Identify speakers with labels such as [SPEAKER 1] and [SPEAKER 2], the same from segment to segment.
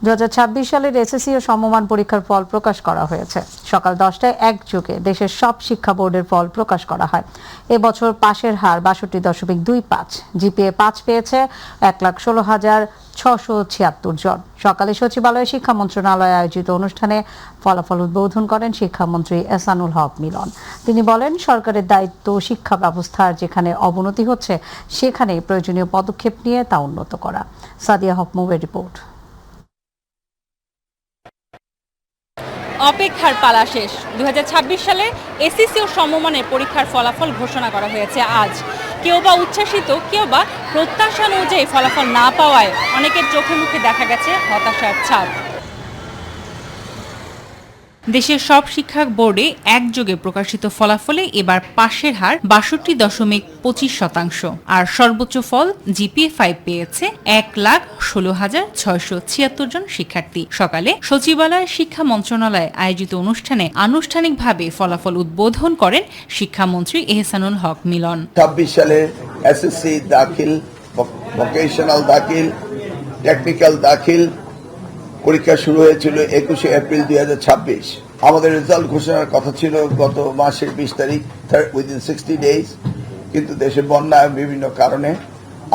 [SPEAKER 1] 2026 সালের এসএসসি ও সমমান পরীক্ষার ফল প্রকাশ করা হয়েছে। সকাল 10টায় একযোগে দেশের সব শিক্ষা বোর্ডের ফল প্রকাশ করা হয়। এবছর পাশের হার 62.25। জিপিএ 5 পেয়েছে 1,16,676 জন। সকালে সচিবালয়ে শিক্ষা মন্ত্রণালয়ে আয়োজিত অনুষ্ঠানে ফলাফল উদ্বোধন করেন শিক্ষামন্ত্রী এহসানুল হক মিলন। তিনি বলেন, সরকারের দায়িত্ব শিক্ষা ব্যবস্থার যেখানে অবনতি হচ্ছে সেখানে প্রয়োজনীয় পদক্ষেপ নিয়ে তা উন্নত করা। সাদিয়া হক মুভের রিপোর্ট।
[SPEAKER 2] অপেক্ষার পালা শেষ। 2026 সালে এসএসসি ও সমমানের পরীক্ষার ফলাফল ঘোষণা করা হয়েছে আজ। কেউ বা উচ্ছ্বাসিত, কেউ বা প্রত্যাশা অনুযায়ী ফলাফল না পাওয়ায় অনেকের চোখে মুখে দেখা গেছে হতাশার ছাপ। দেশের সব শিক্ষা বোর্ডে একযোগে প্রকাশিত ফলাফলে এবার পাশের হার 62.25%, আর সর্বোচ্চ ফল জিপিএ 5 পেয়েছে 1,16,676 জন শিক্ষার্থী। সকালে সচিবালয় শিক্ষা মন্ত্রণালয়ে আয়োজিত অনুষ্ঠানে আনুষ্ঠানিকভাবে ফলাফল উদ্বোধন করেন শিক্ষামন্ত্রী এহসানুল হক মিলন।
[SPEAKER 3] 26 সালে এসএসসি দাখিল, ভোকেশনাল দাখিল, টেকনিক্যাল দাখিল পরীক্ষা শুরু হয়েছিল 21 এপ্রিল 2026। আমাদের রেজাল্ট ঘোষণার কথা ছিল গত মাসের 20 তারিখ, উইদিন 60 ডেজ, কিন্তু দেশে বন্যা বিভিন্ন কারণে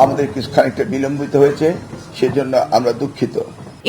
[SPEAKER 3] আমাদের কিছু খানিকটা বিলম্বিত হয়েছে, সেজন্য আমরা দুঃখিত।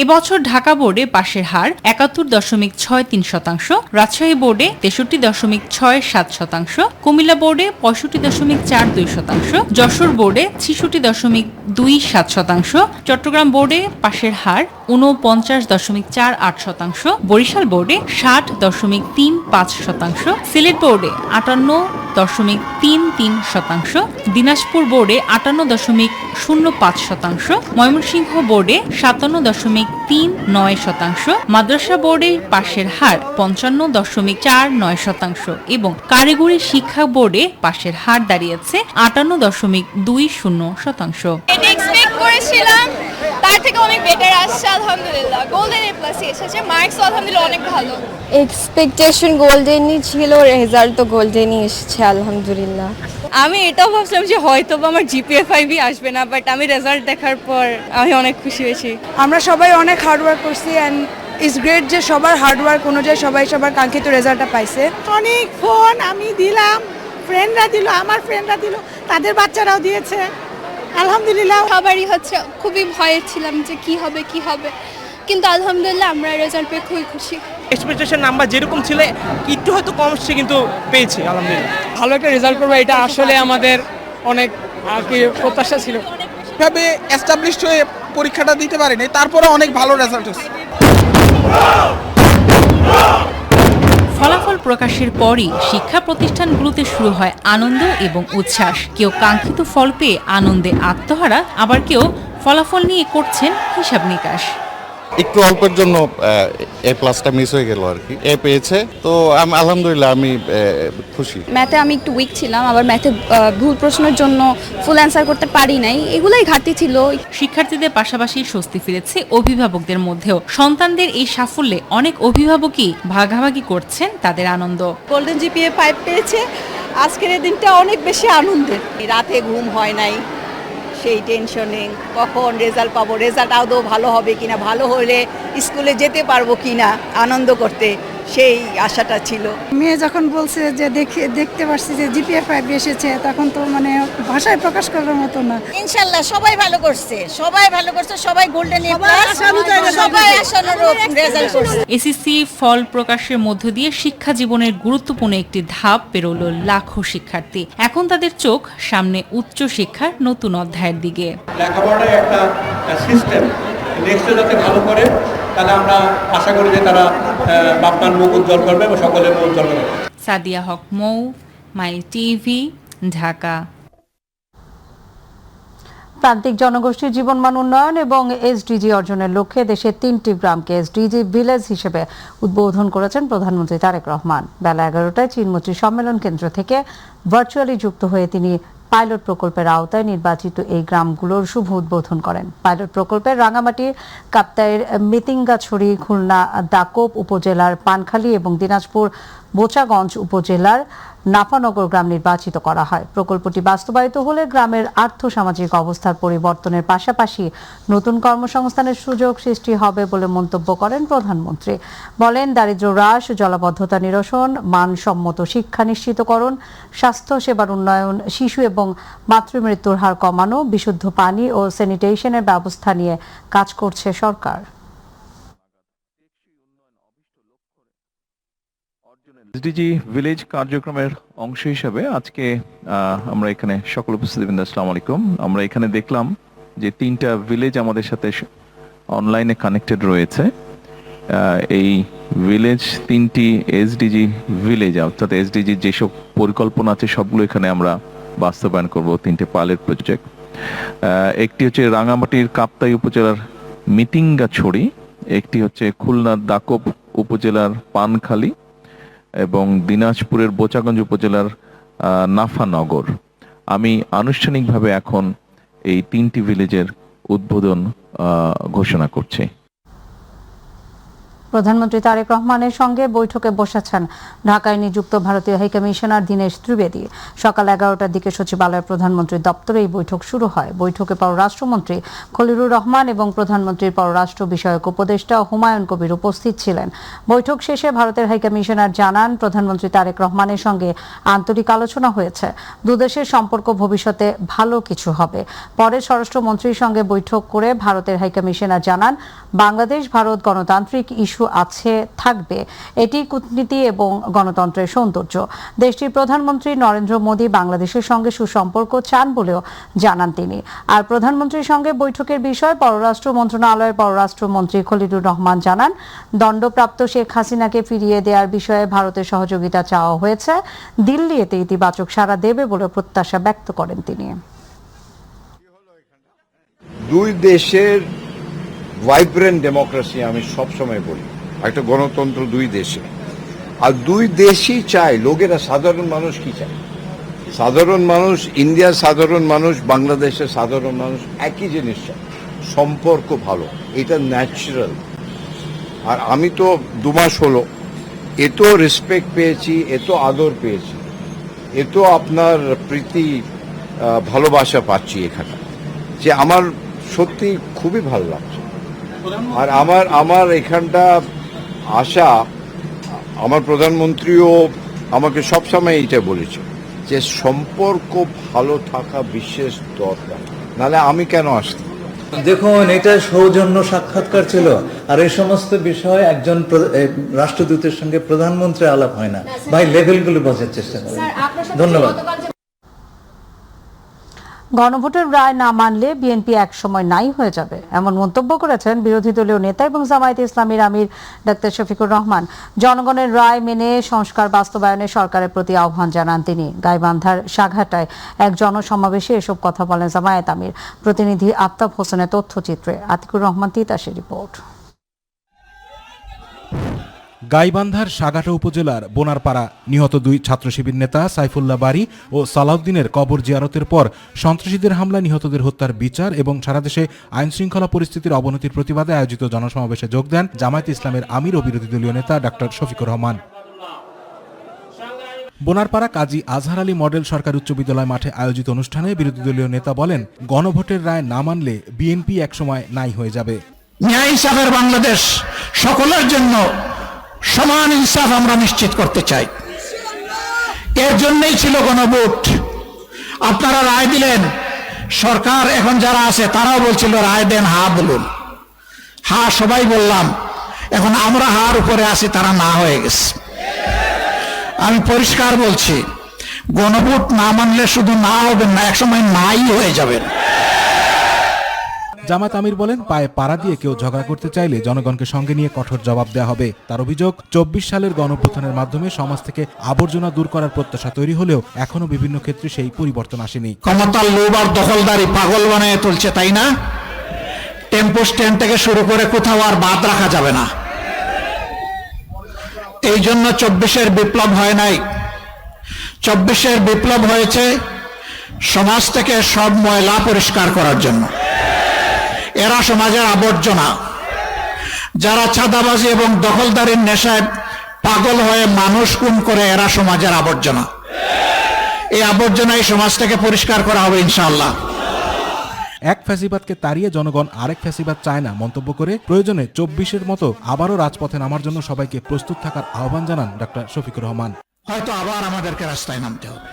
[SPEAKER 2] এবছর ঢাকা বোর্ডে পাশের হার 71.63%, রাজশাহী বোর্ডে 63.67%, কুমিল্লা বোর্ডে 65.42%, যশোর বোর্ডে 66.27%, চট্টগ্রাম বোর্ডে পাশের হার 49.48%, বরিশাল বোর্ডে 60.35%, সিলেট বোর্ডে 58.33%, দিনাজপুর বোর্ডে 58.05%, ময়মনসিংহ বোর্ডে 57.39%, মাদ্রাসা বোর্ডে পাশের হার 55.49% এবং কারিগরি শিক্ষা বোর্ডে পাশের হার দাঁড়িয়েছে 58.20%।
[SPEAKER 4] এটা এক্সপেক্ট করেছিলাম, তার থেকে অনেক বেটার আসছে আলহামদুলিল্লাহ। গোল্ডেন এ প্লাস এসেছে, মার্কস আলহামদুলিল্লাহ অনেক ভালো।
[SPEAKER 5] এক্সপেকটেশন গোল্ডেনই ছিল, রেজাল্ট তো গোল্ডেনই এসেছে আলহামদুলিল্লাহ।
[SPEAKER 4] আমি এটাও ভাবছিলাম যে হয়তো আমার জিপিএ 5ই আসবে না, বাট আমি রেজাল্ট দেখার পর আমি অনেক খুশি হয়েছি।
[SPEAKER 6] আমরা সবাই অনেক হার্ডওয়ার্ক করছি অ্যান্ড ইটস গ্রেট যে সবার হার্ডওয়ার্ক অনুযায়ী সবাই সবার কাঙ্ক্ষিত রেজাল্টটা পাইছে।
[SPEAKER 7] অনেক ফোন আমি দিলাম, ফ্রেন্ডরা দিল, আমার ফ্রেন্ডরা দিল, তাদের বাচ্চারাও দিয়েছে। আলহামদুলিল্লাহ।
[SPEAKER 4] সবারই হচ্ছে, খুবই ভয়ে ছিলাম যে কি হবে, কিন্তু আলহামদুলিল্লাহ আমরা রেজাল্ট পেয়ে খুবই খুশি।
[SPEAKER 8] এক্সপেকটেশন নাম্বার যেরকম ছিল একটু হয়তো কম আসছে, কিন্তু পেয়েছি আলহামদুলিল্লাহ।
[SPEAKER 9] ভালো একটা রেজাল্ট করবো, এটা আসলে আমাদের অনেক আর কি প্রত্যাশা ছিল।
[SPEAKER 10] ভাবে এস্টাবলিশড হয়ে পরীক্ষাটা দিতে পারিনি, তারপরে অনেক ভালো রেজাল্ট হয়েছে।
[SPEAKER 2] ফলাফল প্রকাশের পরই শিক্ষা প্রতিষ্ঠানগুলোতে শুরু হয় আনন্দ এবং উচ্ছ্বাস। কেউ কাঙ্ক্ষিত ফল পেয়ে আনন্দে আত্মহারা, আবার কেউ ফলাফল নিয়ে করছেন হিসাব নিকাশ।
[SPEAKER 11] একটু অল্পের জন্য এ প্লাসটা মিস হয়ে গেল আর কি। এ পেয়েছে তো আলহামদুলিল্লাহ আমি খুশি।
[SPEAKER 5] ম্যাথে আমি একটু উইক ছিলাম, আবার ম্যাথে ভুল প্রশ্নের জন্য ফুল অ্যান্সার করতে পারি নাই, এগুলাই ঘাটতি ছিল।
[SPEAKER 2] শিক্ষার্থীদের পাশাপাশি স্বস্তি ফিরেছে অভিভাবকদের মধ্যেও। সন্তানদের এই সাফল্যে অনেক অভিভাবকই ভাগাভাগি করছেন তাদের আনন্দ।
[SPEAKER 7] গোল্ডেন জিপিএ 5 পেয়েছে, আজকের এই দিনটা অনেক বেশি আনন্দের।
[SPEAKER 12] রাতে ঘুম হয় নাই, সেই টেনশনে কখন রেজাল্ট পাবো, রেজাল্ট আদৌ ভালো হবে কিনা, ভালো হলে স্কুলে যেতে পারবো কিনা আনন্দ করতে, সেই আশাটা ছিল।
[SPEAKER 7] মেয়ে যখন বলছে যে দেখতে পাচ্ছি যে জিপিএ 5 এসেছে, তখন তো মানে ভাষায় প্রকাশ করার মতো না।
[SPEAKER 12] ইনশাআল্লাহ সবাই ভালো করছে, সবাই গোল্ডেন এ প্লাস, সবাই আশানুরূপ রেজাল্ট করছে।
[SPEAKER 2] এসএসসি ফল প্রকাশের মধ্য দিয়ে শিক্ষা জীবনের গুরুত্বপূর্ণ একটি ধাপ পেরোলো লাখো শিক্ষার্থী। এখন তাদের চোখ সামনে উচ্চ শিক্ষার নতুন অধ্যায়ের দিকে।
[SPEAKER 8] লেখাপড়ার একটা সিস্টেম নেক্সটে যাতে ভালো করে, তাহলে আমরা আশা করি যে তারা বাপমার মুখ উজ্জ্বল করবে এবং সকলের মুখ উজ্জ্বল করবে।
[SPEAKER 2] সাদিয়া হক মৌ, মাই টিভি, ঢাকা।
[SPEAKER 1] প্রান্তিক জনগোষ্ঠীর জীবনমান উন্নয়ন এবং এসডিজি অর্জনের লক্ষ্যে দেশের 3টি গ্রামকে এসডিজি ভিলেজ হিসেবে উদ্বোধন করেছেন প্রধানমন্ত্রী তারেক রহমান। বেলা 11টায় চীনমৈত্রী সম্মেলন কেন্দ্র থেকে ভার্চুয়ালি যুক্ত হয়ে তিনি পাইলট প্রকল্পের আওতায় নির্বাচিত এই গ্রামগুলোর শুভ উদ্বোধন করেন। পাইলট প্রকল্পের রাঙামাটি, কাপ্তাইয়ের মিতিঙ্গাছড়ি, খুলনা দাকোপ উপজেলার পানখালী এবং দিনাজপুর বোচাগঞ্জ উপজেলার নাফানগর গ্রাম নির্বাচিত করা হয়। প্রকল্পটি বাস্তবায়িত হলে গ্রামের আর্থসামাজিক অবস্থার পরিবর্তনের পাশাপাশি নতুন কর্মসংস্থানের সুযোগ সৃষ্টি হবে বলে মন্তব্য করেন প্রধানমন্ত্রী। বলেন, দারিদ্র্য হ্রাস, জলাবদ্ধতা নিরসন, মানসম্মত শিক্ষা নিশ্চিতকরণ, স্বাস্থ্য সেবার উন্নয়ন, শিশু এবং মাতৃমৃত্যুর হার কমানো, বিশুদ্ধ পানি ও স্যানিটেশনের ব্যবস্থা নিয়ে কাজ করছে সরকার।
[SPEAKER 13] এসডিজি ভিলেজ কার্যক্রমের অংশ হিসাবে আজকে আমরা এখানে সকল উপস্থিতবৃন্দ আসসালামু আলাইকুম। আমরা এখানে দেখলাম যে 3টা ভিলেজ আমাদের সাথে অনলাইনে কানেক্টেড রয়েছে। এই ভিলেজ 3টি এসডিজি ভিলেজ, অর্থাৎ এসডিজি যেসব পরিকল্পনা আছে সবগুলো এখানে আমরা বাস্তবায়ন করব। 3টে পাইলট প্রজেক্ট, একটি হচ্ছে রাঙামাটির কাপ্তাই উপজেলার মিটিঙ্গাছড়ি, একটি হচ্ছে খুলনার দাকব উপজেলার পানখালী এবং দিনাজপুরের বোচাগঞ্জ উপজেলার নাফানগর। আমি আনুষ্ঠানিকভাবে এখন এই 3টি ভিলেজের উদ্বোধন ঘোষণা করছি।
[SPEAKER 1] প্রধানমন্ত্রী তারেক রহমানের সঙ্গে বৈঠকে বসেছেন ঢাকায় নিযুক্ত ভারতীয় হাইকমিশনার দীনেশ ত্রিবেদী। সকাল 11টার দিকে সচিবালয়ে প্রধানমন্ত্রীর দপ্তরে এই বৈঠক শুরু হয়। বৈঠকে পররাষ্ট্রমন্ত্রী খলিলুর রহমান এবং প্রধানমন্ত্রীর পররাষ্ট্র বিষয়ক উপদেষ্টা হুমায়ুন কবির উপস্থিত ছিলেন। বৈঠক শেষে ভারতের হাইকমিশনার জানান, প্রধানমন্ত্রী তারেক রহমানের সঙ্গে আন্তরিক আলোচনা হয়েছে। দুদেশের সম্পর্ক ভবিষ্যতে ভালো কিছু হবে। পরে স্বরাষ্ট্রমন্ত্রীর সঙ্গে বৈঠক করে ভারতের হাইকমিশনার জানান, বাংলাদেশ ভারত গণতান্ত্রিক ইস্যু আছে, থাকবে। এটি কূটনীতি এবং গণতন্ত্রের সৌন্দর্য। দেশটির প্রধানমন্ত্রী নরেন্দ্র মোদী বাংলাদেশের সঙ্গে সুসম্পর্ক চান বলেও জানান তিনি। আর প্রধানমন্ত্রীর সঙ্গে বৈঠকের বিষয়ে পররাষ্ট্র মন্ত্রণালয়ের পররাষ্ট্রমন্ত্রী খলিলুর রহমান জানান, দণ্ডপ্রাপ্ত শেখ হাসিনাকে ফিরিয়ে দেওয়ার বিষয়ে ভারতের সহযোগিতা চাওয়া হয়েছে। দিল্লি এতে ইতিবাচক সাড়া দেবে বলে প্রত্যাশা ব্যক্ত করেন তিনি।
[SPEAKER 14] দুই দেশের ভাইব্রেন্ট ডেমোক্রেসি, আমি সবসময় বলি, একটা গণতন্ত্র দুই দেশে, আর দুই দেশই চায়। লোকেরা, সাধারণ মানুষ কি চায়? সাধারণ মানুষ, ইন্ডিয়ার সাধারণ মানুষ, বাংলাদেশের সাধারণ মানুষ একই জিনিস চায়, সম্পর্ক ভালো। এটা ন্যাচারাল। আর আমি তো 2 মাস হলো এত রেসপেক্ট পেয়েছি, এত আদর পেয়েছি, এত আপনার প্রীতি ভালোবাসা পাচ্ছি এখানে, যে আমার সত্যি খুবই ভালো লাগছে। আর আমার এখানটা আশা, আমার প্রধানমন্ত্রীও আমাকে সবসময় এইটা বলেছে যে সম্পর্ক ভালো থাকা বিশেষ দরকার, নাহলে আমি কেন আসতাম।
[SPEAKER 15] দেখুন, এটা সৌজন্য সাক্ষাৎকার ছিল, আর এই সমস্ত বিষয় একজন রাষ্ট্রদূতের সঙ্গে প্রধানমন্ত্রী আলাপ হয় না। ভাই, লেভেলগুলো বোঝার চেষ্টা করেন। ধন্যবাদ।
[SPEAKER 1] গণভোটের রায় না মানলে বিএনপি একসময় নাই হয়ে যাবে, এমন মন্তব্য করেছেন বিরোধী দলীয় নেতা এবং জামায়াতে ইসলামীর আমির ডাক্তার শফিকুর রহমান। জনগণের রায় মেনে সংস্কার বাস্তবায়নে সরকারের প্রতি আহ্বান জানান তিনি। গাইবান্ধার সাঘাটায় এক জনসমাবেশে এসব কথা বলেন জামায়াত আমির। প্রতিনিধি আফতাব হোসেনের তথ্যচিত্রে আতিকুর রহমান তিতাসের রিপোর্ট।
[SPEAKER 16] গাইবান্ধার সাগাটা উপজেলার বোনারপাড়া নিহত 2 ছাত্র শিবির নেতা সাইফুল্লাহ বারী ও সালাউদ্দিনের কবর জিয়ারতের পর সন্ত্রাসীদের হামলা নিহতদের হত্যার বিচার এবং সারা দেশে আইনশৃঙ্খলা পরিস্থিতির অবনতির প্রতিবাদে আয়োজিত জনসমাবেশে যোগ দেন জামায়াত ইসলামের আমির ও বিরোধী দলীয় নেতা ডাক্তার শফিকুর রহমান। বোনারপাড়া কাজী আজহার আলী মডেল সরকারি উচ্চ বিদ্যালয় মাঠে আয়োজিত অনুষ্ঠানে বিরোধী দলীয় নেতা বলেন, গণভোটের রায় না মানলে বিএনপি একসময় নাই হয়ে যাবে।
[SPEAKER 17] ন্যায় ইনসাফের বাংলাদেশ, সকলের জন্য সমান ইনসাফ আমরা নিশ্চিত করতে চাই। এর জন্যই ছিল গণভোট। আপনারা রায় দিলেন, সরকার এখন যারা আছে তারাও বলছিল রায় দেন, হা বলুন। হা সবাই বললাম, এখন আমরা হার উপরে আছি, তারা না হয়ে গেছে। আমি পরিষ্কার বলছি, গণভোট না মানলে শুধু না হবেন না, একসময় নাই হয়ে যাবেন।
[SPEAKER 16] জামাত আমির বলেন, পায়ে পাড়া দিয়ে কেউ ঝগড়া করতে চাইলে জনগণকে সঙ্গে নিয়ে কঠোর জবাব দেওয়া হবে। তার অভিযোগ, 24 সালের গণঅভ্যুত্থানের মাধ্যমে সমাজ থেকে আবর্জনা দূর করার প্রত্যাশা তৈরি হলেও এখনো বিভিন্ন ক্ষেত্রে সেই পরিবর্তন আসেনি।
[SPEAKER 17] ক্ষমতার লোভ আর দখলদারি পাগল বানিয়ে তুলছে, তাই না? টেম্পো স্ট্যান্ড থেকে শুরু করে কোথাও আর বাদ রাখা যাবে না। এই জন্য 24-এর বিপ্লব হয় নাই। 24-এর বিপ্লব হয়েছে সমাজ থেকে সব ময়লা পরিষ্কার করার জন্য। এরা সমাজের আবর্জনা। যারা চাঁদাবাজি এবং দখলদারির নেশায় পাগল হয়ে মানুষ খুন করে এরা সমাজের আবর্জনা। এই আবর্জনা এই সমাজ থেকে পরিষ্কার করা হবে ইনশাআল্লাহ।
[SPEAKER 16] এক ফ্যাসিবাদকে তাড়িয়ে জনগণ আরেক ফ্যাসিবাদ চায় না মন্তব্য করে প্রয়োজনে 24-এর মতো আবারও রাজপথে নামার জন্য সবাইকে প্রস্তুত থাকার আহ্বান জানান ডক্টর শফিকুর রহমান।
[SPEAKER 17] হয়তো আবার আমাদেরকে রাস্তায় নামতে হবে।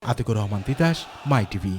[SPEAKER 16] আতিকুর রহমান তিতাস, মাই টিভি।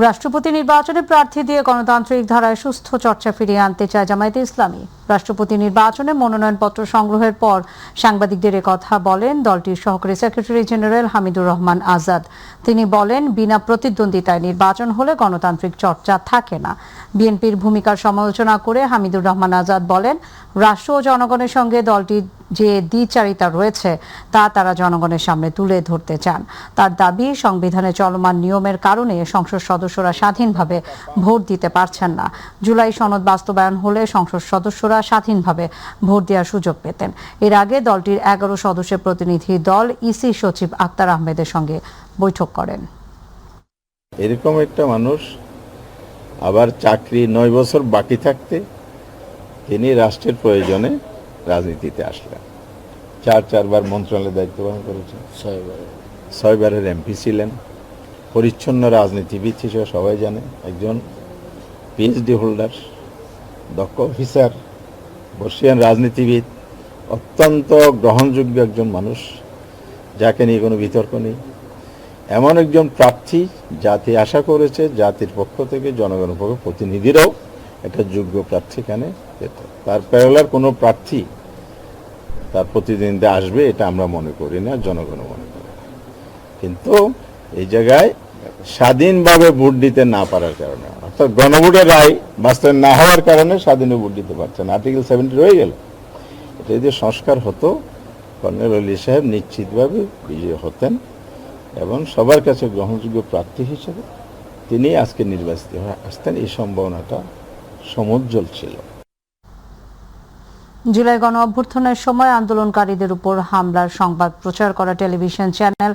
[SPEAKER 1] রাষ্ট্রপতি নির্বাচনে প্রার্থী দিয়ে গণতান্ত্রিক ধারায় সুস্থ চর্চা ফিরিয়ে আনতে চায় জামায়াতে ইসলামী। রাষ্ট্রপতি নির্বাচনে মনোনয়নপত্র সংগ্রহের পর সাংবাদিকদের কথা বলেন দলটির সহকারী সেক্রেটারি জেনারেল হামিদুর রহমান আজাদ। তিনি বলেন, বিনা প্রতিদ্বন্দ্বিতায় নির্বাচন হলে গণতান্ত্রিক চর্চা থাকে না। বিএনপির ভূমিকার সমালোচনা করে হামিদুর রহমান আজাদ বলেন, রাষ্ট্র ও জনগণের সঙ্গে দলটির যে দ্বিচারিতা রয়েছে তা তারা জনগণের সামনে তুলে ধরতে চান। তার দাবি, সংবিধানে চলমান নিয়মের কারণে সংসদ সদস্যরা স্বাধীনভাবে ভোট দিতে পারছেন না। জুলাই সনদ বাস্তবায়ন হলে সংসদ সদস্যরা স্বাধীনভাবে ভোট দেওয়ার সুযোগ পেতেন। এর আগে দলটির 11 সদস্যের প্রতিনিধি দল ইসি সচিব আক্তার আহমেদের সঙ্গে বৈঠক করেন।
[SPEAKER 18] এরকম একটা মানুষ আবার চাকরি 9 বছর বাকি থাকতে তিনি রাষ্ট্রের প্রয়োজনে রাজনীতিতে আসলেন। 4বার মন্ত্রণালয়ের দায়িত্ব পালন করেছেন, 6বারের এমপি ছিলেন। পরিচ্ছন্ন রাজনীতিবিদ হিসেবে সবাই জানে, একজন পিএইচডি হোল্ডার, দক্ষ অফিসার, বর্ষিয়ান রাজনীতিবিদ, অত্যন্ত গ্রহণযোগ্য একজন মানুষ, যাকে নিয়ে কোনো বিতর্ক নেই। এমন একজন প্রার্থী জাতি আশা করেছে, জাতির পক্ষ থেকে জনগণের পক্ষ প্রতিনিধিরাও একটা যোগ্য প্রার্থী এখানে পেত। তার প্যারালার কোনো প্রার্থী তার প্রতিদ্বন্দ্বিতা আসবে এটা আমরা মনে করি না, জনগণও মনে করে না। কিন্তু এই জায়গায় স্বাধীনভাবে ভোট দিতে না পারার কারণে, অর্থাৎ গণভোটের রায় বাস্তবায়ন না হওয়ার কারণে স্বাধীন ভোট দিতে পারছে না, আর্টিকেল 70 রয়ে গেল। এটা যদি সংস্কার হতো, কর্নেল আলী সাহেব নিশ্চিতভাবে বিজয়ী হতেন এবং সবার কাছে গ্রহণযোগ্য প্রার্থী হিসেবে তিনি আজকে নির্বাচিত হয়ে আসতেন। এই সম্ভাবনাটা সমুজ্জ্বল ছিল।
[SPEAKER 1] জুলাই গণ অভ্যুত্থানের সময় আন্দোলনকারীদের উপর হামলার সংবাদ প্রচার করা টেলিভিশন চ্যানেল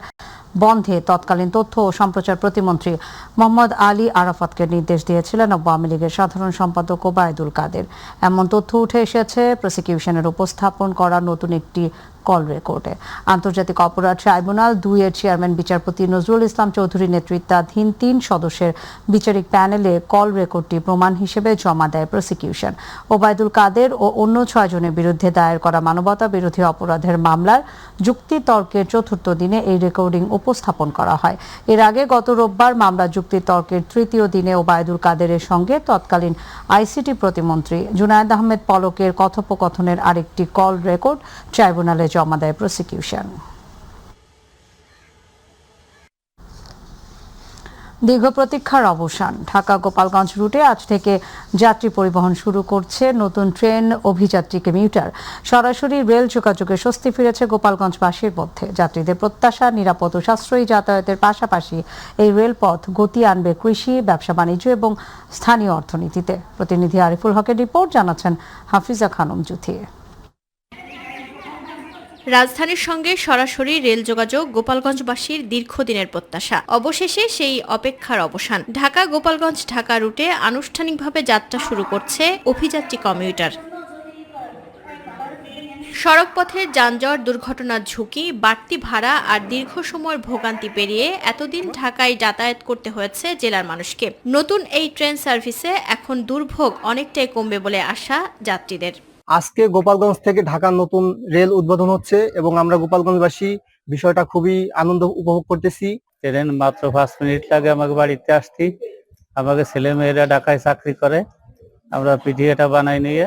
[SPEAKER 1] বন্ধে তৎকালীন তথ্য ও সম্প্রচার প্রতিমন্ত্রী মোহাম্মদ আলী আরাফাতকে নির্দেশ দিয়েছিলেন আওয়ামী লীগের সাধারণ সম্পাদক ওবায়দুল কাদের। এমন তথ্য উঠে এসেছে প্রসিকিউশনের উপস্থাপন করা নতুন একটি কল রেকর্ডে। আন্তর্জাতিক অপরাধ ট্রাইব্যুনাল 2 এর চেয়ারম্যান বিচারপতি নজরুল ইসলাম চৌধুরী নেতৃত্বাধীন 3 সদস্যের বিচারিক প্যানেলে কল রেকর্ডটি প্রমাণ হিসেবে জমা দেয় প্রসিকিউশন। ওবায়দুল কাদের ও অন্য 6 জনের বিরুদ্ধে দায়ের করা মানবতা বিরোধী অপরাধের মামলার যুক্তিতর্কের 4র্থ দিনে এই রেকর্ডিং উপস্থাপন করা হয়। এর আগে গত রোববার মামলা যুক্তিতর্কের 3য় দিনে ওবায়দুল কাদেরের সঙ্গে তৎকালীন আইসিটি প্রতিমন্ত্রী জুনায়েদ আহমেদ পলকের কথোপকথনের আরেকটি কল রেকর্ড ট্রাইব্যুনালে জমা দেয় প্রসিকিউশন। দীর্ঘ প্রতীক্ষার অবসান। ঢাকা গোপালগঞ্জ রুটে আজ থেকে যাত্রী পরিবহন শুরু করছে নতুন ট্রেন অভিযাত্রী কমিউটার। সরাসরি রেল যোগাযোগে স্বস্তি ফিরেছে গোপালগঞ্জবাসীর মধ্যে। যাত্রীদের প্রত্যাশা, নিরাপদ ও সাশ্রয়ী যাতায়াতের পাশাপাশি এই রেলপথ গতি আনবে কৃষি, ব্যবসা বাণিজ্য এবং স্থানীয় অর্থনীতিতে। প্রতিনিধি আরিফুল হকের রিপোর্ট, জানাচ্ছেন হাফিজা খানম জুথি।
[SPEAKER 19] রাজধানীর সঙ্গে সরাসরি রেল যোগাযোগ গোপালগঞ্জবাসীর দীর্ঘদিনের প্রত্যাশা। অবশেষে সেই অপেক্ষার অবসান। ঢাকা গোপালগঞ্জ ঢাকা রুটে আনুষ্ঠানিকভাবে যাত্রা শুরু করছে অভিযাত্রী কমিউটার। সড়কপথের যানজট, দুর্ঘটনার ঝুঁকি, বাড়তি ভাড়া আর দীর্ঘ সময়ের ভোগান্তি পেরিয়ে এতদিন ঢাকায় যাতায়াত করতে হয়েছে জেলার মানুষকে। নতুন এই ট্রেন সার্ভিসে এখন দুর্ভোগ অনেকটাই কমবে বলে আশা যাত্রীদের।
[SPEAKER 20] আজকে গোপালগঞ্জ থেকে ঢাকার নতুন রেল উদ্বোধন হচ্ছে এবং আমরা গোপালগঞ্জবাসী বিষয়টা খুবই আনন্দ উপভোগ করতেছি।
[SPEAKER 21] ট্রেন মাত্র 5 মিনিট লাগে আমাকে বাড়িতে আসতে। আমাকে ছেলে মেয়েরা ঢাকায় চাকরি করে, আমরা পিঠিটা বানাই নিয়ে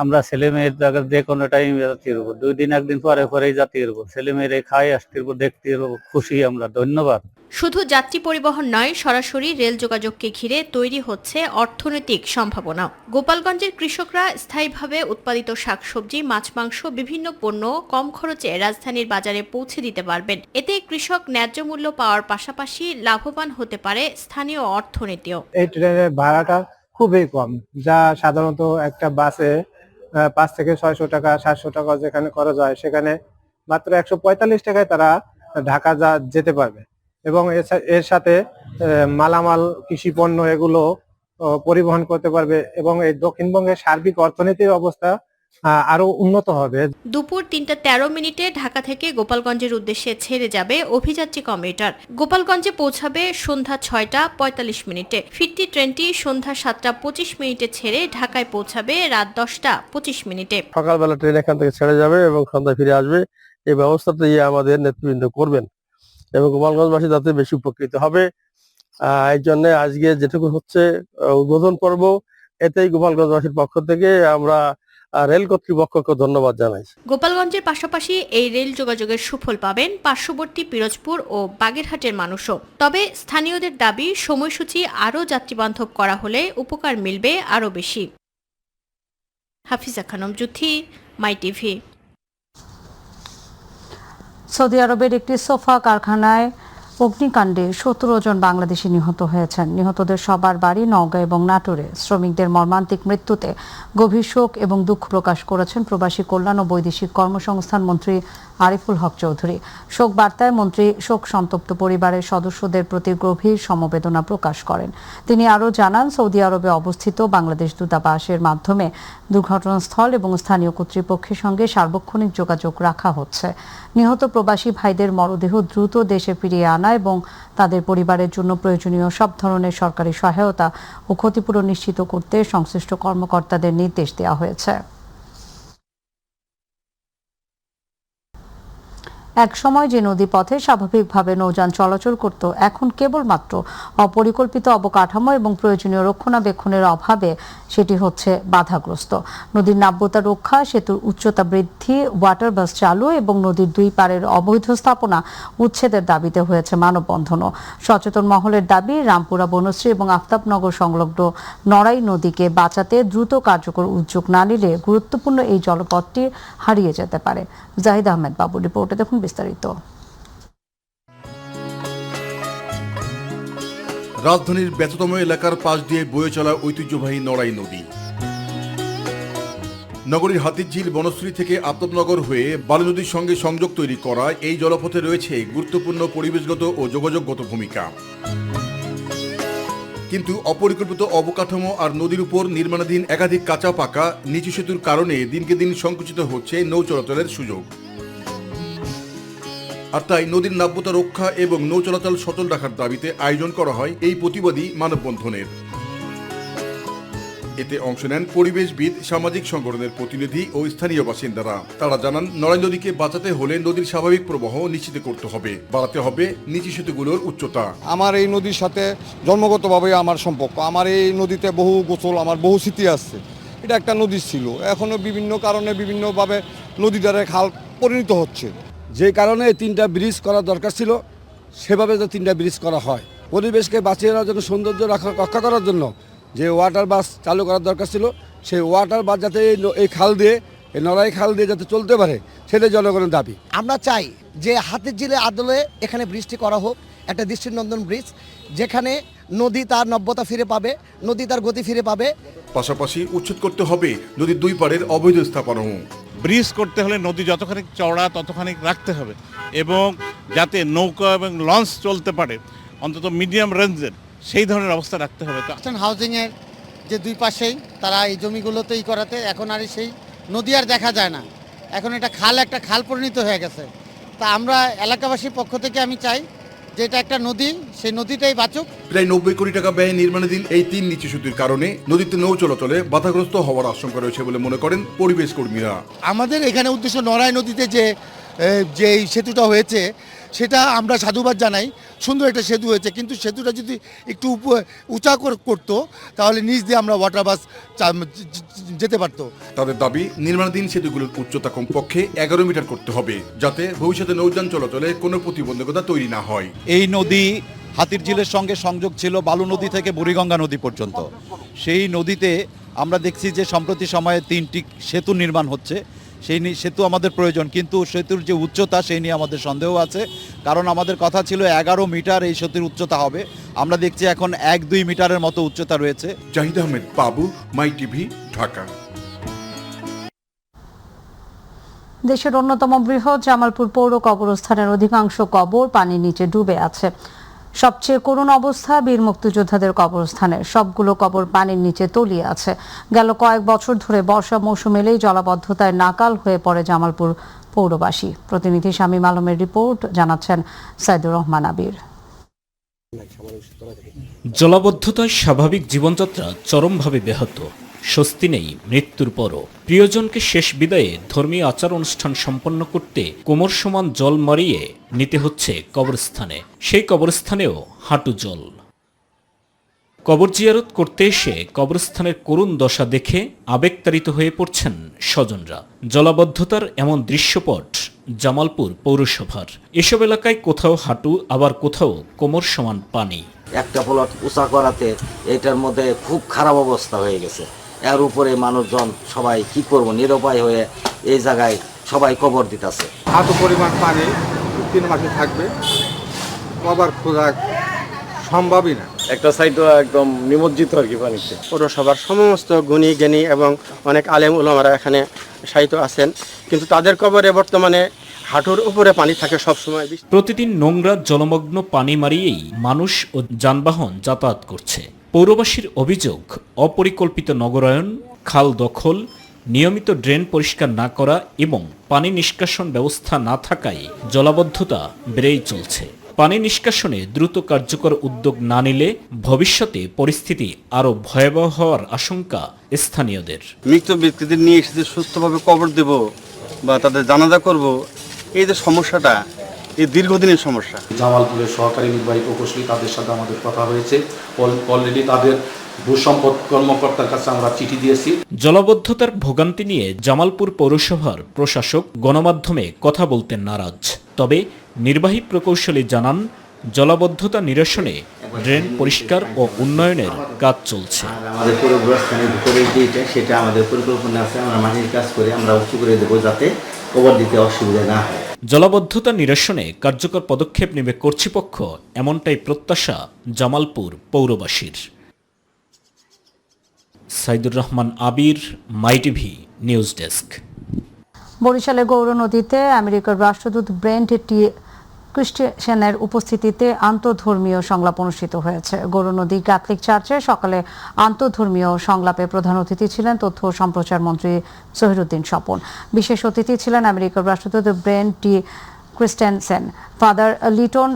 [SPEAKER 21] আমরা ছেলে মেয়ের জায়গা যে কোনো টাইম যাতে পারবো। 2 দিন 1 দিন পরে পরেই যাতে পারবো। ছেলে মেয়েরা খাই আসতে পারবো, দেখতে পারবো, খুশি আমরা। ধন্যবাদ।
[SPEAKER 19] শুধু যাত্রী পরিবহন নয়, সরাসরি রেল যোগাযোগকে ঘিরে তৈরি হচ্ছে অর্থনৈতিক সম্ভাবনা। গোপালগঞ্জের কৃষকরা স্থায়ীভাবে উৎপাদিত শাকসবজি, মাছ, মাংস, বিভিন্ন পণ্য কম খরচে রাজধানীর বাজারে পৌঁছে দিতে পারবেন। এতে কৃষক ন্যায্য মূল্য পাওয়ার পাশাপাশি লাভবান হতে পারে স্থানীয় অর্থনীতিও।
[SPEAKER 20] এই ট্রেনের ভাড়াটা খুবই কম, যা সাধারণত একটা বাসে 5 থেকে 600 টাকা 700 টাকা যেখানে খরচ হয়, সেখানে মাত্র 145 টাকায় তারা ঢাকা যেতে পারবে। এবং এর সাথে মালামাল, কৃষি পণ্য এগুলো পরিবহন করতে পারবে এবং এই দক্ষিণবঙ্গের সার্বিক অর্থনীতির অবস্থা আরো উন্নত হবে।
[SPEAKER 19] দুপুর 3:13 ঢাকা থেকে গোপালগঞ্জের উদ্দেশ্যে ছেড়ে যাবে অভিযাত্রী কমিউটার। গোপালগঞ্জে পৌঁছাবে সন্ধ্যা 6:45। ফিরতি ট্রেনটি সন্ধ্যা 7:25 ছেড়ে ঢাকায় পৌঁছাবে রাত 10:25।
[SPEAKER 3] সকালবেলা ট্রেন এখান থেকে ছেড়ে যাবে এবং সন্ধ্যায় ফিরে আসবে। এই ব্যবস্থাটা আমাদের নেতৃবৃন্দ করবেন এবং গোপালগঞ্জবাসী যাতে বেশি উপকৃত হবে। এই জন্য আজকে যেটুকু হচ্ছে উদ্বোধন পর্ব, এতেই গোপালগঞ্জবাসীর পক্ষ থেকে আমরা রেল কর্তৃপক্ষকে ধন্যবাদ জানাই।
[SPEAKER 19] গোপালগঞ্জের পাশাপাশি এই রেল যোগাযোগের সুফল পাবেন পার্শ্ববর্তী পিরোজপুর ও বাগেরহাটের মানুষও। তবে স্থানীয়দের দাবি সময়সূচি আরও যাত্রীবান্ধব করা হলে উপকার মিলবে আরও বেশি। হাফিজা খানম জুথি, মাই টিভি।
[SPEAKER 1] সৌদি আরবের একটি সোফা কারখানায় অগ্নিকাণ্ডে 17 জন বাংলাদেশি নিহত হয়েছেন। নিহতদের সবার বাড়ি নওগাঁ এবং নাটোরে। শ্রমিকদের মর্মান্তিক মৃত্যুতে গভীর শোক এবং দুঃখ প্রকাশ করেছেন প্রবাসী কল্যাণ ও বৈদেশিক কর্মসংস্থান মন্ত্রী আরিফুল হক চৌধুরী। শোক বার্তায় মন্ত্রী শোক সন্তপ্ত পরিবারের সদস্যদের প্রতি গভীর সমবেদনা প্রকাশ করেন। তিনি আরও জানান, সৌদি আরবে অবস্থিত বাংলাদেশ দূতাবাসের মাধ্যমে দুর্ঘটনাস্থল এবং স্থানীয় কর্তৃপক্ষের সঙ্গে সার্বক্ষণিক যোগাযোগ রাখা হচ্ছে। নিহত প্রবাসী ভাইদের মরদেহ দ্রুত দেশে ফিরিয়ে আনা এবং তাদের পরিবারের জন্য প্রয়োজনীয় সব ধরনের সরকারি সহায়তা ও ক্ষতিপূরণ নিশ্চিত করতে সংশ্লিষ্ট কর্মকর্তাদের নির্দেশ দেওয়া হয়েছে। এক সময় যে নদীপথে স্বাভাবিকভাবে নৌযান চলাচল করত, এখন কেবলমাত্র অপরিকল্পিত অবকাঠামো এবং প্রয়োজনীয় রক্ষণাবেক্ষণের অভাবে সেটি হচ্ছে বাধাগ্রস্ত। নদীর নাব্যতা রক্ষা, সেতুর উচ্চতা বৃদ্ধি, ওয়াটার বাস চালু এবং নদীর দুই পারের অবৈধ স্থাপনা উচ্ছেদের দাবিতে হয়েছে মানববন্ধনও। সচেতন মহলের দাবি, রামপুরা বনশ্রী এবং আফতাবনগর সংলগ্ন নড়াই নদীকে বাঁচাতে দ্রুত কার্যকর উদ্যোগ না নিলে গুরুত্বপূর্ণ এই জলপথটি হারিয়ে যেতে পারে। জাহিদ আহমেদ বাবুর রিপোর্টে দেখুন বিস্তারিত।
[SPEAKER 22] রাজধানীর ব্যস্ততম এলাকার পাশ দিয়ে বয়ে চলা ঐতিহ্যবাহী নড়াই নদী। নগরীর হাতিরঝিল বনশ্রী থেকে আফতাবনগর হয়ে বালু নদীর সঙ্গে সংযোগ তৈরি করা এই জলপথে রয়েছে গুরুত্বপূর্ণ পরিবেশগত ও যোগাযোগগত ভূমিকা। কিন্তু অপরিকল্পিত অবকাঠামো আর নদীর উপর নির্মাণাধীন একাধিক কাঁচা পাকা নিচু সেতুর কারণে দিনকে দিন সংকুচিত হচ্ছে নৌ চলাচলের সুযোগ। আর তাই নদীর নাব্যতা রক্ষা এবং নৌ চলাচল সচল রাখার দাবিতে আয়োজন করা হয় এই প্রতিবাদী মানববন্ধনের। এতে অংশ নেন পরিবেশবিদ, সামাজিক সংগঠনের প্রতিনিধি ও স্থানীয় বাসিন্দারা। তারা জানান, নড়াই নদীকে বাঁচাতে হলে নদীর স্বাভাবিক প্রবাহ নিশ্চিত করতে হবে, বাড়াতে হবে নিচু সেতুগুলোর উচ্চতা।
[SPEAKER 23] আমার এই নদীর সাথে জন্মগতভাবে আমার সম্পর্ক, আমার এই নদীতে বহু গোসল, আমার বহু স্মৃতি আসছে। এটা একটা নদী ছিল, এখনো বিভিন্ন কারণে বিভিন্নভাবে নদীটারে খাল পরিণত হচ্ছে।
[SPEAKER 24] যে কারণে 3টা ব্রিজ করা দরকার ছিল, সেভাবে যে 3টা ব্রিজ করা হয়, পরিবেশকে বাঁচিয়ে রাখার জন্য, সৌন্দর্য রক্ষা করার জন্য যে ওয়াটার বাস চালু করার দরকার ছিল, সেই ওয়াটার বাস যাতে এই খাল দিয়ে, এই নড়াই খাল দিয়ে যাতে চলতে পারে, সেটাই জনগণের দাবি।
[SPEAKER 25] আমরা চাই যে হাতিরঝিলের আদলে এখানে ব্রিজটি করা হোক, একটা দৃষ্টিনন্দন ব্রিজ, যেখানে নদী তার নব্যতা ফিরে পাবে, নদী তার গতি ফিরে পাবে।
[SPEAKER 22] পাশাপাশি উচ্ছেদ করতে হবে নদীর দুই পাড়ের অবৈধ স্থাপনা।
[SPEAKER 26] ব্রিজ করতে হলে নদী যতখানি চওড়া ততখানি রাখতে হবে এবং যাতে নৌকা এবং লঞ্চ চলতে পারে অন্তত মিডিয়াম রেঞ্জের, সেই ধরনের অবস্থা রাখতে হবে।
[SPEAKER 27] হাউজিংয়ের যে দুই পাশেই তারা এই জমিগুলোতেই করাতে এখন আর সেই নদী আর দেখা যায় না, এখন এটা একটা খাল পরিণত হয়ে গেছে। তা আমরা এলাকাবাসীর পক্ষ থেকে আমি চাই যে এটা একটা নদী, সেই নদীটাই বাঁচুক।
[SPEAKER 22] প্রায় 90 কোটি টাকা ব্যয়ে নির্মাণাধীন এই 3 নিচু সেতুর কারণে নদীতে নৌ চলাচলে বাধাগ্রস্ত হওয়ার আশঙ্কা রয়েছে বলে মনে করেন পরিবেশ কর্মীরা।
[SPEAKER 27] আমাদের এখানে উদ্দেশ্য নড়াই নদীতে যে সেতুটা হয়েছে, সেটা আমরা সাধুবাদ জানাই, সুন্দর একটা সেতু হয়েছে, কিন্তু সেতুটা যদি একটু উঁচা করতো তাহলে নিচ দিয়ে আমরা ওয়াটার বাস যেতে পারতো।
[SPEAKER 22] তাদের দাবি, নির্মাণাধীন সেতুগুলোর উচ্চতা কমপক্ষে 11 মিটার করতে হবে, যাতে ভবিষ্যতে নৌযান চলাচলে কোনো প্রতিবন্ধকতা তৈরি না হয়।
[SPEAKER 28] এই নদী হাতিরঝিলের সঙ্গে সংযোগ ছিল বালু নদী থেকে বুড়িগঙ্গা নদী পর্যন্ত। সেই নদীতে আমরা দেখছি যে সম্প্রতি সময়ে 3টি সেতু নির্মাণ হচ্ছে। সেই সেতু আমাদের প্রয়োজন, কিন্তু সেতুর যে উচ্চতা সেই নিয়ে আমাদের সন্দেহ আছে, কারণ আমাদের কথা ছিল 11 মিটার এই সেতুর উচ্চতা হবে, আমরা দেখছি এখন 1-2 মিটারের মতো উচ্চতা রয়েছে।
[SPEAKER 22] জাহিদ আহমেদ বাবু, মাই টিভি, ঢাকা।
[SPEAKER 1] দেশের অন্যতম বৃহৎ জামালপুর পৌর কবরস্থানের অধিকাংশ কবর পানির নিচে ডুবে আছে। সবচেয়ে করুণ অবস্থা বীর মুক্তিযোদ্ধাদের কবরস্থানে, সবগুলো কবর পানির নিচে তলিয়ে আছে। গেল কয়েক বছর ধরে বর্ষা মৌসুম এলেই জলাবদ্ধতায় নাকাল হয়ে পড়ে জামালপুর পৌরবাসী। প্রতিনিধি শামীম আলমের রিপোর্ট, জানাচ্ছেন সাইদুর রহমান আবির।
[SPEAKER 4] জলাবদ্ধতায় স্বাভাবিক জীবনযাত্রা চরমভাবে ব্যাহত। স্বস্তি নেই মৃত্যুর পরও। প্রিয়জনকে শেষ বিদায়ে ধর্মীয় আচার অনুষ্ঠান সম্পন্ন করতে কোমর সমান জল মারিয়ে নিতে হচ্ছে কবরস্থানে। সেই কবরস্থানেও হাঁটু জল। কবর জিয়ারত করতে এসে কবরস্থানের করুণ দশা দেখে আবেগতাড়িত হয়ে পড়ছেন স্বজনরা। জলাবদ্ধতার এমন দৃশ্যপট জামালপুর পৌরসভার। এসব এলাকায় কোথাও হাঁটু, আবার কোথাও কোমর সমান পানি।
[SPEAKER 5] একটা প্লট উঁচা করাতে এটার মধ্যে খুব খারাপ অবস্থা হয়ে গেছে। এর উপরে মানুষজন সবাই কি করব, নিরুপায় হয়ে এই জায়গায় সবাই কবর দিতেছে।
[SPEAKER 23] হাঁটু পরিমাণ পানি 3 মাসে থাকবে, কবর খোঁজা সম্ভবই না।
[SPEAKER 3] একটা সাইড একদম নিমজ্জিত আর কি পানিতে।
[SPEAKER 6] পৌরসভার সমস্ত গুণী জ্ঞানী এবং অনেক আলেম উলামারা এখানে শায়িত আছেন, কিন্তু তাদের কবরে বর্তমানে হাঁটুর উপরে পানি থাকে সবসময়।
[SPEAKER 4] প্রতিদিন নোংরা জলমগ্ন পানি মারিয়েই মানুষ ও যানবাহন যাতায়াত করছে। পৌরবাসীর অভিযোগ, অপরিকল্পিত নগরায়ন, খাল দখল, নিয়মিত ড্রেন পরিষ্কার না করা এবং পানি নিষ্কাশন ব্যবস্থা না থাকায় জলাবদ্ধতা বেড়েই চলছে। পানি নিষ্কাশনে দ্রুত কার্যকর উদ্যোগ না নিলে ভবিষ্যতে পরিস্থিতি আরও ভয়াবহ হওয়ার আশঙ্কা স্থানীয়দের।
[SPEAKER 6] মৃত ব্যক্তিদের নিয়ে এসে সুস্থভাবে কবর দেব বা তাদের জানাজা করব, এই যে সমস্যাটা, এই দীর্ঘদিনের সমস্যা।
[SPEAKER 7] জামালপুরের সহকারী নির্বাহী প্রকৌশলী তাদের সাথে আমাদের কথা হয়েছে। অলরেডি তাদের ভূসম্পদ কর্মকর্তার কাছে আমরা চিঠি দিয়েছি।
[SPEAKER 4] জলাবদ্ধতার ভোগান্তি নিয়ে জামালপুর পৌরসভার প্রশাসক গণমাধ্যমে কথা বলতে নারাজ। তবে নির্বাহী প্রকৌশলী জানান, জলাবদ্ধতা নিরসনে ড্রেন পরিষ্কার ও উন্নয়নের কাজ চলছে।
[SPEAKER 5] আমাদের পুরো গোরস্থানের ভিতরে যেটা, সেটা আমাদের পরিকল্পনা আছে। আমরা মাটির কাজ করে আমরা উঁচু করে দেবো যাতে কবর দিতে অসুবিধা না হয়।
[SPEAKER 4] জলাবদ্ধতা নিরসনে কার্যকর পদক্ষেপ নেবে কর্তৃপক্ষ, এমনটাই প্রত্যাশা জামালপুর পৌরবাসীর। সাইদুর রহমান আবির, মাই টিভি নিউজ ডেস্ক।
[SPEAKER 1] বরিশালে গৌর নদীতে আমেরিকার রাষ্ট্রদূত ব্রেন্ট টি ক্রিস্টিয়ানের উপস্থিতিতে আন্তঃধর্মীয় সংলাপ অনুষ্ঠিত হয়েছে। গৌর নদী ক্যাথলিক চার্চে সকালে আন্তঃধর্মীয় সংলাপে প্রধান অতিথি ছিলেন তথ্য ও সম্প্রচার মন্ত্রী জহিরুদ্দিন স্বপন। বিশেষ অতিথি ছিলেন আমেরিকার রাষ্ট্রদূত Brent T Christensen. Father Liton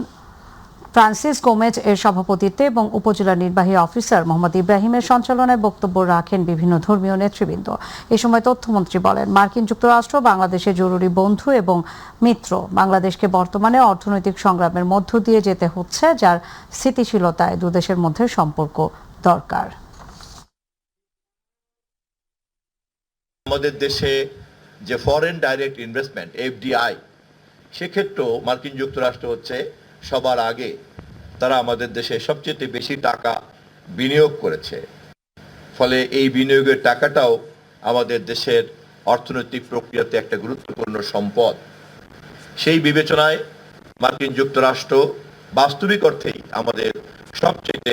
[SPEAKER 1] Francis Gomes এর সভাপতিত্বে এবং উপজেলা নির্বাহী অফিসার মোহাম্মদ ইব্রাহিমের সঞ্চালনায় বক্তব্য রাখেন বিভিন্ন ধর্মীয় নেতৃবৃন্দ। এ সময় তথ্যমন্ত্রী বলেন, মার্কিন যুক্তরাষ্ট্র বাংলাদেশের জরুরি বন্ধু এবং মিত্র। বাংলাদেশকে বর্তমানে অর্থনৈতিক সংগ্রামের মধ্য দিয়ে যেতে হচ্ছে, যার স্থিতিশীলতায় দুদেশের মধ্যে সম্পর্ক দরকার।
[SPEAKER 9] আমাদের দেশে যে ফরেন ডাইরেক্ট ইনভেস্টমেন্ট এফডিআই, সেক্ষেত্রেও মার্কিন যুক্তরাষ্ট্র হচ্ছে সবার আগে। তারা আমাদের দেশে সবচেয়ে বেশি টাকা বিনিয়োগ করেছে। ফলে এই বিনিয়োগের টাকাটাও আমাদের দেশের অর্থনৈতিক প্রক্রিয়াতে একটা গুরুত্বপূর্ণ সম্পদ। সেই বিবেচনায় মার্কিন যুক্তরাষ্ট্র বাস্তবিক অর্থেই আমাদের সবচেয়ে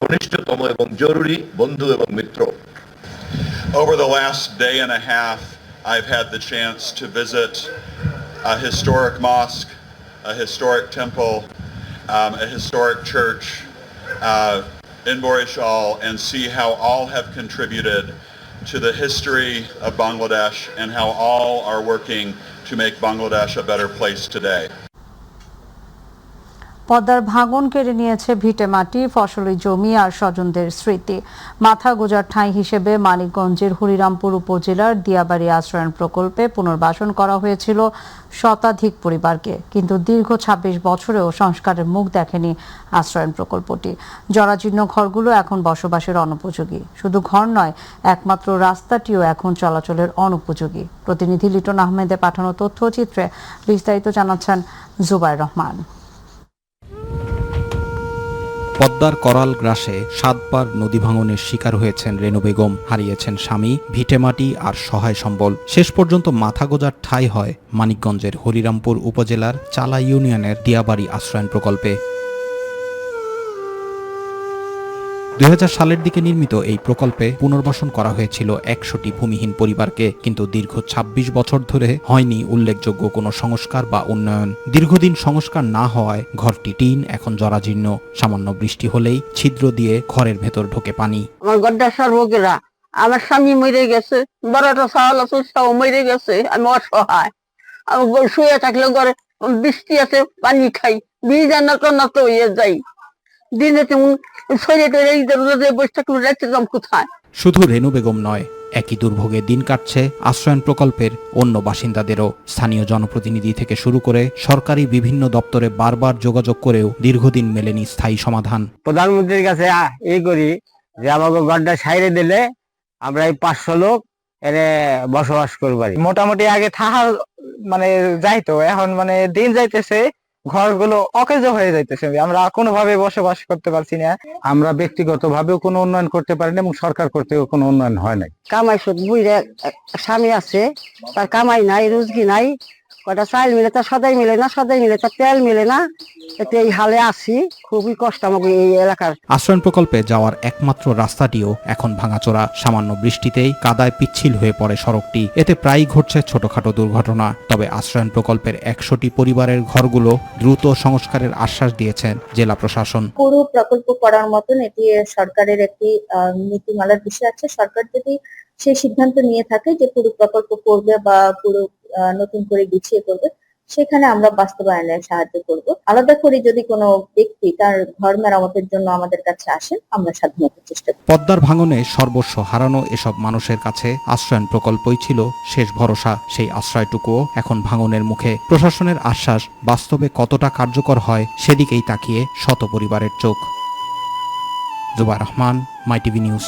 [SPEAKER 9] ঘনিষ্ঠতম এবং জরুরি বন্ধু এবং মিত্র।
[SPEAKER 10] Over the last day and a half, I've had the chance to visit a historic mosque, a historic temple, a historic church in Borishal, and see how all have contributed to the history of Bangladesh and how all are working to make Bangladesh a better place today.
[SPEAKER 1] পদ্মার ভাঙন কেড়ে নিয়েছে ভিটে মাটি, ফসলি জমি আর স্বজনদের স্মৃতি। মাথা গোজার ঠাঁই হিসেবে মানিকগঞ্জের হরিরামপুর উপজেলার দিয়াবাড়ি আশ্রয়ণ প্রকল্পে পুনর্বাসন করা হয়েছিল শতাধিক পরিবারকে, কিন্তু দীর্ঘ ২৬ বছরেও সংস্কারের মুখ দেখেনি আশ্রয়ণ প্রকল্পটি। জরাজীর্ণ ঘরগুলো এখন বসবাসের অনুপযোগী। শুধু ঘর নয়, একমাত্র রাস্তাটিও এখন চলাচলের অনুপযোগী। প্রতিনিধি লিটন আহমেদের পাঠানো তথ্যচিত্রে বিস্তারিত জানাচ্ছেন জুবাইর রহমান।
[SPEAKER 11] পদ্মার করাল গ্রাসে ৭ বার নদী ভাঙনের শিকার হয়েছেন রেনু বেগম, হারিয়েছেন স্বামী, ভিটেমাটি আর সহায় সম্বল। শেষ পর্যন্ত মাথা গোজার ঠাঁই হয় মানিকগঞ্জের হরিরামপুর উপজেলার চালা ইউনিয়নের দিয়াবাড়ি আশ্রয়ণ প্রকল্পে। 2000 সালের দিকে নির্মিত এই প্রকল্পে পুনর্বাসন করা হয়েছিল 100টি ভূমিহীন পরিবারকে, কিন্তু দীর্ঘ 26 বছর ধরে হয়নি উল্লেখযোগ্য কোনো সংস্কার বা উন্নয়ন। দীর্ঘদিন সংস্কার না হওয়ায় ঘরটি টিন এখন জরাজীর্ণ। সামান্য বৃষ্টি হলেই ছিদ্র দিয়ে ঘরের ভেতর ঢোকে পানি।
[SPEAKER 2] আমার গড্ডা সর্বগেরা, আমার স্বামী মরে গেছে, বড়টা চাউল আছে সেও মরে গেছে, আমি অসহায়। আমি শুয়ে থাকলে ঘরে বৃষ্টি আছে, পানি খাই, ভিজা নত হয়ে যাই। দিনে তেমন শরীরে বসে থাকলে রাখতে যাম কোথায়।
[SPEAKER 11] শুধু রেনু বেগম নয়, একই দুর্ভোগে দিন কাটছে আশ্রয়ণ প্রকল্পের অন্য বাসিন্দাদেরও। স্থানীয় জনপ্রতিনিধি থেকে শুরু করে সরকারি বিভিন্ন দপ্তরে বারবার যোগাযোগ করেও দীর্ঘদিন মেলেনি স্থায়ী সমাধান।
[SPEAKER 8] প্রধানমন্ত্রীর কাছে এই করি যে আমাকে গড্ডা সাইরে দিলে আমরা এই 500 লোক এনে বসবাস করবারি।
[SPEAKER 12] মোটামুটি আগে থাকার যাইতো, এখন দিন যাইতেছে, ঘরগুলো অকেজো হয়ে যাইতেছে, আমরা কোনোভাবে বসবাস করতে পারছি না।
[SPEAKER 20] আমরা ব্যক্তিগতভাবেও কোনো উন্নয়ন করতে পারি না এবং সরকার করতেও কোনো উন্নয়ন হয় নাই।
[SPEAKER 2] কামাই শুধু বুঝে স্বামী আছে, তার কামাই নাই, রুজকি নাই, কটা চাল মিলে তার সদাই মিলে না, সদাই মিলে তার তেল মিলে না, এতে এই হালে আছি। খুবই কষ্ট আমাকে এই এলাকার।
[SPEAKER 11] আশ্রয়ণ প্রকল্পে যাওয়ার একমাত্র রাস্তাটিও এখন ভাঙাচোরা। সামান্য বৃষ্টিতেই কাদায় পিচ্ছিল হয়ে পড়ে সড়কটি। এতে প্রায়ই ঘটছে ছোটখাটো দুর্ঘটনা। তবে আশ্রয়ণ প্রকল্পের 100টি পরিবারের ঘরগুলো দ্রুত সংস্কারের আশ্বাস দিয়েছেন জেলা প্রশাসন।
[SPEAKER 13] পুরো প্রকল্প করার মতন এটি সরকারের একটি নীতিমালার বিষয় আছে। সরকার যদি সেই সিদ্ধান্ত নিয়ে থাকে যে পুরো প্রকল্প করবে বা পুরো নতুন করে গুছিয়ে করবে, সেখানে আমরা বাস্তবায়নে সাহায্য করব। আলাদা করে যদি কোনো ব্যক্তি তার ঘর মেরামতের জন্য আমাদের কাছে আসেন, আমরা সাধারণত চেষ্টা করি।
[SPEAKER 11] পদ্মার ভাঙনে সর্বস্ব হারানো এসব মানুষের কাছে আশ্রয়ণ প্রকল্পই ছিল শেষ ভরসা। সেই আশ্রয়টুকুও এখন ভাঙনের মুখে। প্রশাসনের আশ্বাস বাস্তবে কতটা কার্যকর হয় সেদিকেই তাকিয়ে শত পরিবারের চোখ। জুবাইর রহমান, মাই টিভি নিউজ।